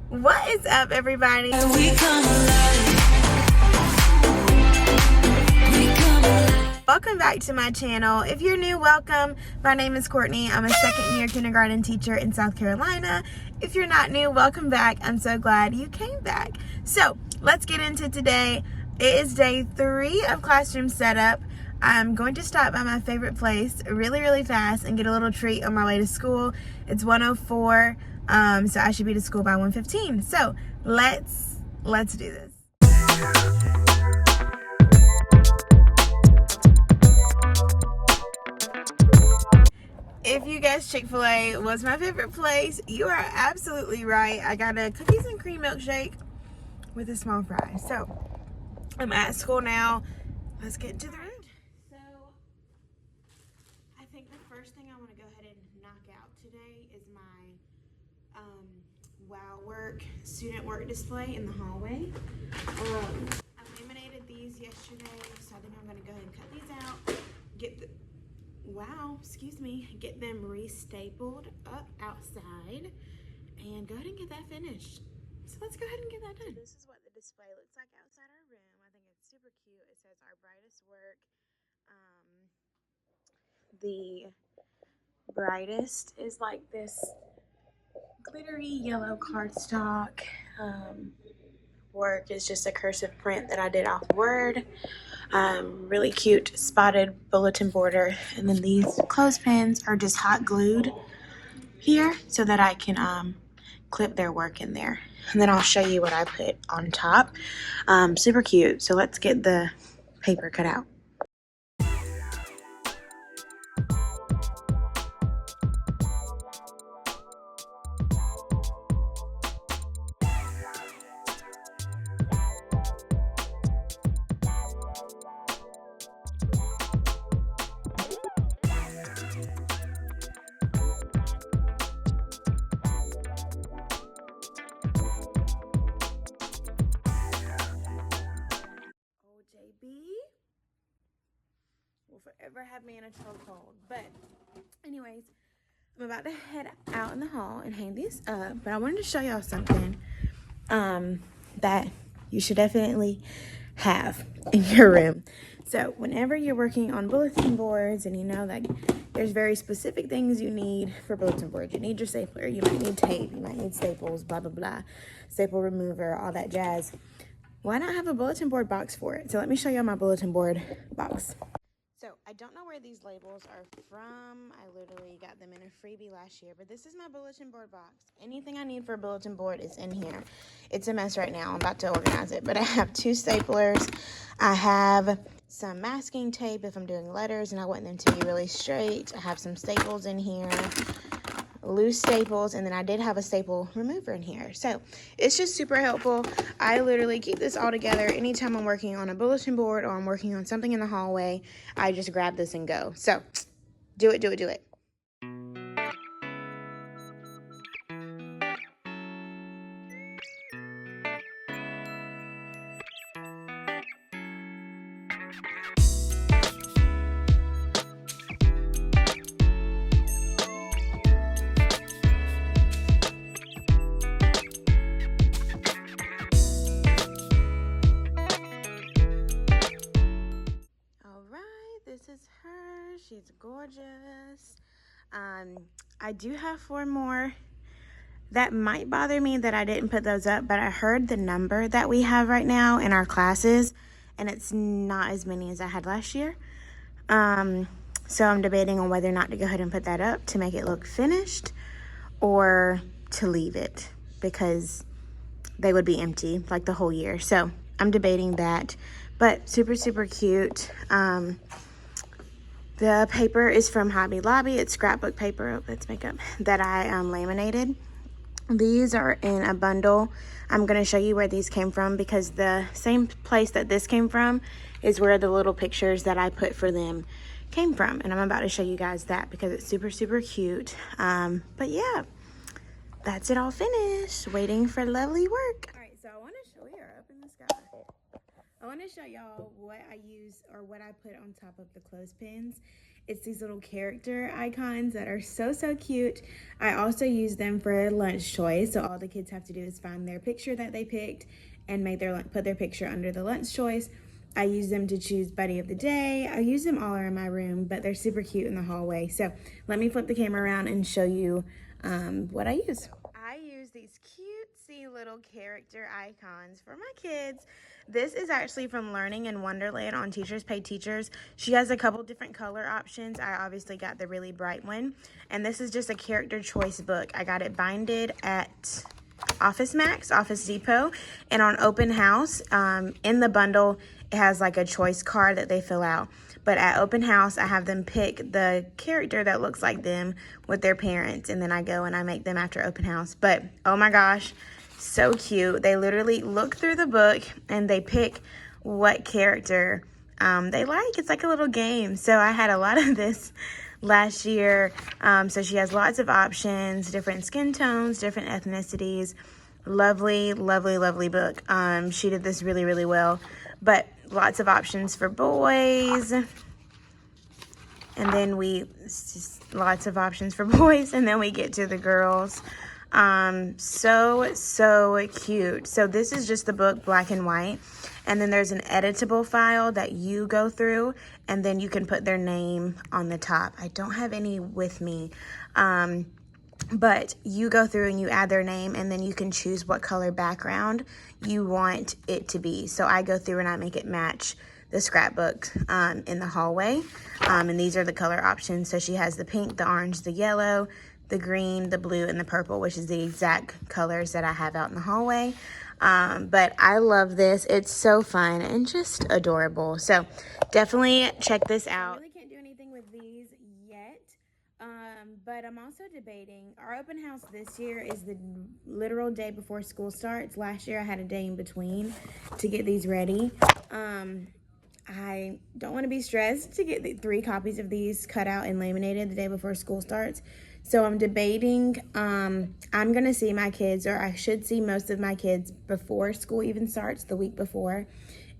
What is up, everybody? Welcome back to my channel. If you're new, welcome. My name is Courtney. I'm a second-year kindergarten teacher in South Carolina. If you're not new, welcome back. I'm so glad you came back. So let's get into today. It is day 3 of classroom setup. I'm going to stop by my favorite place really fast and get a little treat on my way to school. It's 1:04, so I should be to school by 1:15. So let's do this. If you guessed Chick-fil-A was my favorite place, you are absolutely right. I got a cookies and cream milkshake with a small fry. So I'm at school now. Let's get into the room. So I think the first thing I want to go ahead and knock out today is my wow work student work display in the hallway. I laminated these yesterday, so I think I'm going to go ahead and cut these out, get them re-stapled up outside, and go ahead and get that finished. So let's go ahead and get that done. This is what the display looks like outside our room. I think it's super cute. It says our brightest work. The brightest is like this glittery yellow cardstock. Work is just a cursive print that I did off Word. Really cute spotted bulletin border, and then these clothespins are just hot glued here so that I can clip their work in there, and then I'll show you what I put on top. Super cute. So let's get the paper cut out. Will forever have me in a chokehold. But anyways, I'm about to head out in the hall and hang these up, but I wanted to show y'all something that you should definitely have in your room. So whenever you're working on bulletin boards, and you know that there's very specific things you need for bulletin boards. You need your stapler, you might need tape, you might need staples, blah blah blah, staple remover, all that jazz. Why not have a bulletin board box for it? So let me show y'all my bulletin board box. So I don't know where these labels are from. I literally got them in a freebie last year, but this is my bulletin board box. Anything I need for a bulletin board is in here. It's a mess right now. I'm about to organize it, but I have 2 staplers. I have some masking tape if I'm doing letters and I want them to be really straight. I have some staples in here, loose staples, and then I did have a staple remover in here. So it's just super helpful. I literally keep this all together anytime I'm working on a bulletin board or I'm working on something in the hallway. I just grab this and go. So do it. This is her. She's gorgeous. I do have 4 more that might bother me that I didn't put those up, but I heard the number that we have right now in our classes, and it's not as many as I had last year. So I'm debating on whether or not to go ahead and put that up to make it look finished, or to leave it because they would be empty like the whole year. So I'm debating that, but super cute. The paper is from Hobby Lobby. It's scrapbook paper. Oh, that's makeup that I laminated. These are in a bundle. I'm going to show you where these came from because the same place that this came from is where the little pictures that I put for them came from. And I'm about to show you guys that because it's super cute. But yeah, that's it all finished. Waiting for lovely work. All right, so I want to show you her up in the sky. I want to show y'all what I use or what I put on top of the clothespins. It's these little character icons that are so, so cute. I also use them for lunch choice. So all the kids have to do is find their picture that they picked and put their picture under the lunch choice. I use them to choose buddy of the day. I use them all around my room, but they're super cute in the hallway. So let me flip the camera around and show you what I use. I use these cutesy little character icons for my kids. This is actually from Learning in Wonderland on Teachers Pay Teachers. She has a couple different color options. I obviously got the really bright one. And this is just a character choice book. I got it binded at Office Max, Office Depot, and on Open House. In the bundle, it has like a choice card that they fill out. But at Open House, I have them pick the character that looks like them with their parents. And then I go and I make them after Open House. But, oh my gosh, so cute. They literally look through the book and they pick what character they like. It's like a little game. So I had a lot of this last year. So she has lots of options, different skin tones, different ethnicities. Lovely, lovely, lovely book. She did this really, really well. But lots of options for boys. And then lots of options for boys. And then we get to the girls. So cute. So this is just the book, black and white. And then there's an editable file that you go through, and then you can put their name on the top. I don't have any with me, but you go through and you add their name, and then you can choose what color background you want it to be. So I go through and I make it match the scrapbook in the hallway. And these are the color options. So she has the pink, the orange, the yellow, the green, the blue, and the purple, which is the exact colors that I have out in the hallway. But I love this. It's so fun and just adorable. So definitely check this out. I really can't do anything with these yet. But I'm also debating. Our open house this year is the literal day before school starts. Last year I had a day in between to get these ready. I don't want to be stressed to get the 3 copies of these cut out and laminated the day before school starts. So I'm debating, I'm going to see my kids, or I should see most of my kids before school even starts, the week before.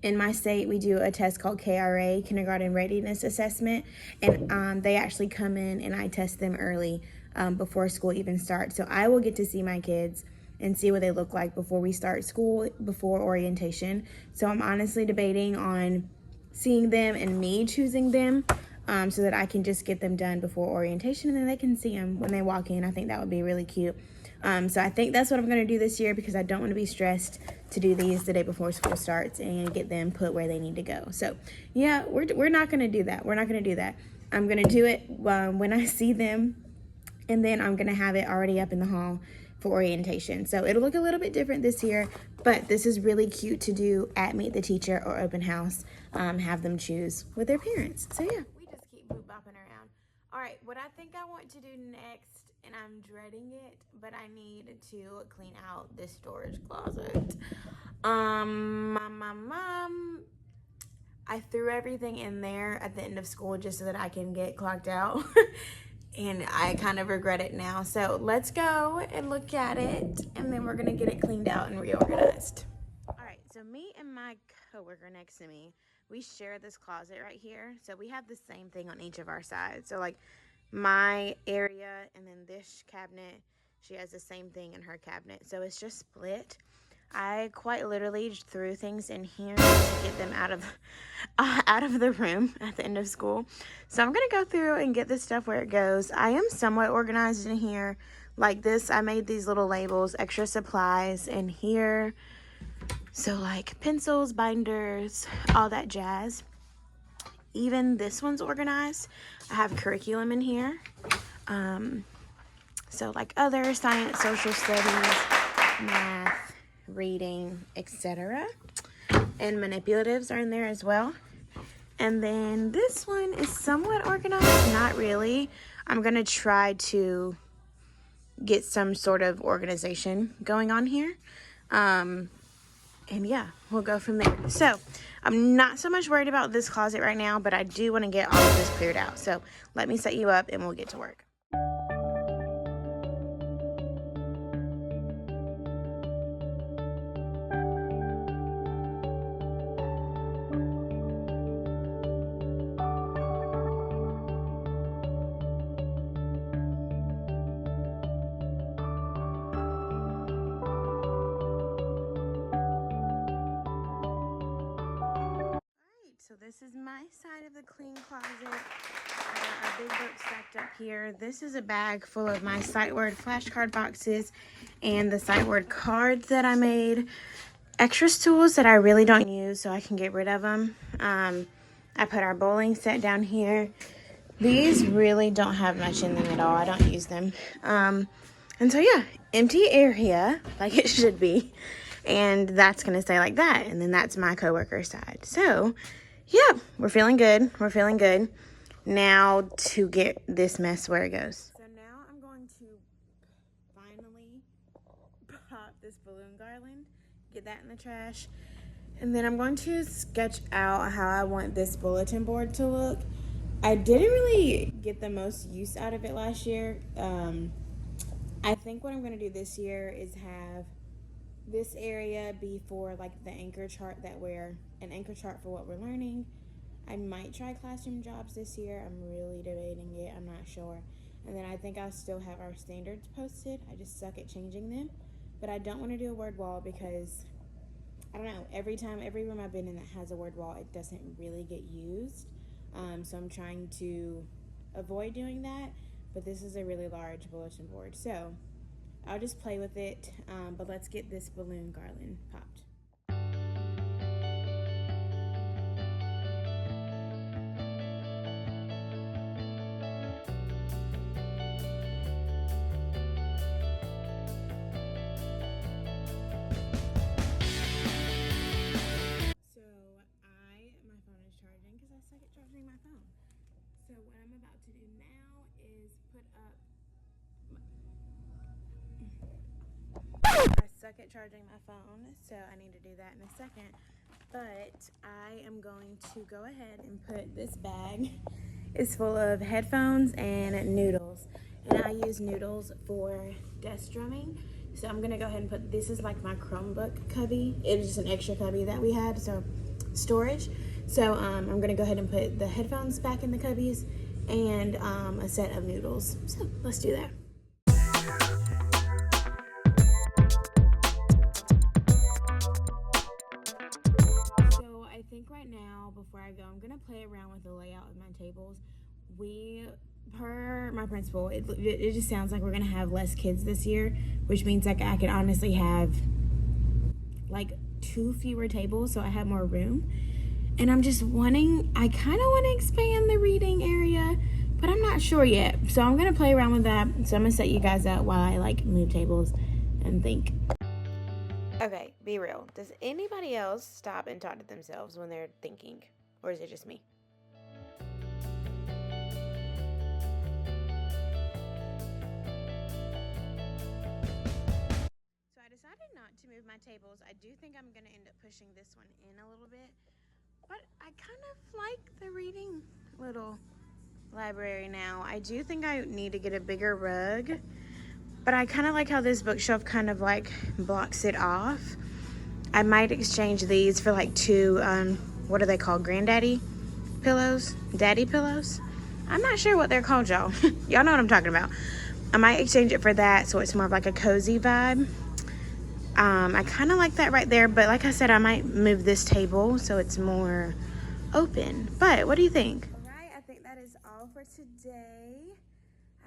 In my state, we do a test called KRA, Kindergarten Readiness Assessment, and they actually come in and I test them early before school even starts. So I will get to see my kids and see what they look like before we start school, before orientation. So I'm honestly debating on seeing them and me choosing them. So that I can just get them done before orientation, and then they can see them when they walk in. I think that would be really cute. So I think that's what I'm going to do this year, because I don't want to be stressed to do these the day before school starts and get them put where they need to go. So yeah, we're not going to do that. We're not going to do that. I'm going to do it when I see them, and then I'm going to have it already up in the hall for orientation. So it'll look a little bit different this year, but this is really cute to do at Meet the Teacher or Open House. Have them choose with their parents. So yeah. Bopping around. All right, what I think I want to do next, and I'm dreading it, but I need to clean out this storage closet. I threw everything in there at the end of school just so that I can get clocked out. And I kind of regret it now. So let's go and look at it, and then we're gonna get it cleaned out and reorganized. All right, so me and my coworker next to me, we share this closet right here. So we have the same thing on each of our sides. So like my area and then this cabinet, she has the same thing in her cabinet. So it's just split. I quite literally threw things in here to get them out of the room at the end of school. So I'm going to go through and get this stuff where it goes. I am somewhat organized in here. Like this, I made these little labels, extra supplies in here. So like pencils, binders, all that jazz. Even this one's organized. I have curriculum in here. So like other science, social studies, math, reading, etc. And manipulatives are in there as well. And then this one is somewhat organized. Not really. I'm going to try to get some sort of organization going on here. And yeah, we'll go from there. So I'm not so much worried about this closet right now, but I do want to get all of this cleared out. So let me set you up and we'll get to work. this is my side of the clean closet. I got our big book stacked up here. This is a bag full of my sight word flashcard boxes and the sight word cards that I made. Extras tools that I really don't use, so I can get rid of them. I put our bowling set down here. These really don't have much in them at all. I don't use them. And so yeah, empty area like it should be. And that's going to stay like that. And then that's my coworker side. So yeah, we're feeling good. We're feeling good. Now to get this mess where it goes. So now I'm going to finally pop this balloon garland, get that in the trash. And then I'm going to sketch out how I want this bulletin board to look. I didn't really get the most use out of it last year. I think what I'm going to do this year is have this area be for like the anchor chart an anchor chart for what we're learning. I might try classroom jobs this year. I'm really debating it. I'm not sure. And then I think I'll still have our standards posted. I just suck at changing them. But I don't want to do a word wall because I don't know, every room I've been in that has a word wall, it doesn't really get used. So I'm trying to avoid doing that, but this is a really large bulletin board. So I'll just play with it, but let's get this balloon garland popped. My phone. So what I'm about to do now is put up. I suck at charging my phone, so I need to do that in a second. But I am going to go ahead and put this bag is full of headphones and noodles, and I use noodles for desk drumming. So I'm gonna go ahead and put this is like my Chromebook cubby. It is just an extra cubby that we had, so storage. So I'm going to go ahead and put the headphones back in the cubbies and a set of noodles. So let's do that. So I think right now, before I go, I'm going to play around with the layout of my tables. Per my principal, it just sounds like we're going to have less kids this year, which means like I could honestly have like 2 fewer tables, so I have more room. And I'm just I kind of want to expand the reading area, but I'm not sure yet. So I'm going to play around with that. So I'm going to set you guys up while I like move tables and think. Okay, be real. Does anybody else stop and talk to themselves when they're thinking? Or is it just me? So I decided not to move my tables. I do think I'm going to end up pushing this one in a little bit. But I kind of like the reading little library now. I do think I need to get a bigger rug, but I kind of like how this bookshelf kind of like blocks it off. I might exchange these for like 2, what are they called? Granddaddy pillows? Daddy pillows? I'm not sure what they're called, y'all. Y'all know what I'm talking about. I might exchange it for that so it's more of like a cozy vibe. I kind of like that right there, but like I said, I might move this table so it's more open. But what do you think? All right, I think that is all for today.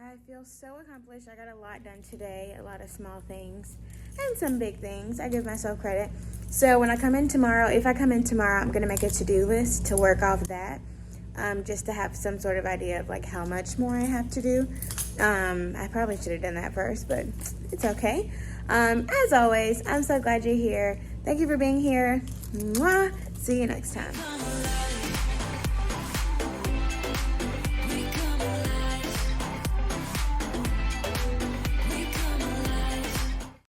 I feel so accomplished. I got a lot done today, a lot of small things and some big things. I give myself credit. So when I come in tomorrow, if I come in tomorrow, I'm going to make a to-do list to work off that, just to have some sort of idea of like how much more I have to do. I probably should have done that first, but it's okay. As always, I'm so glad you're here. Thank you for being here. Mwah. See you next time.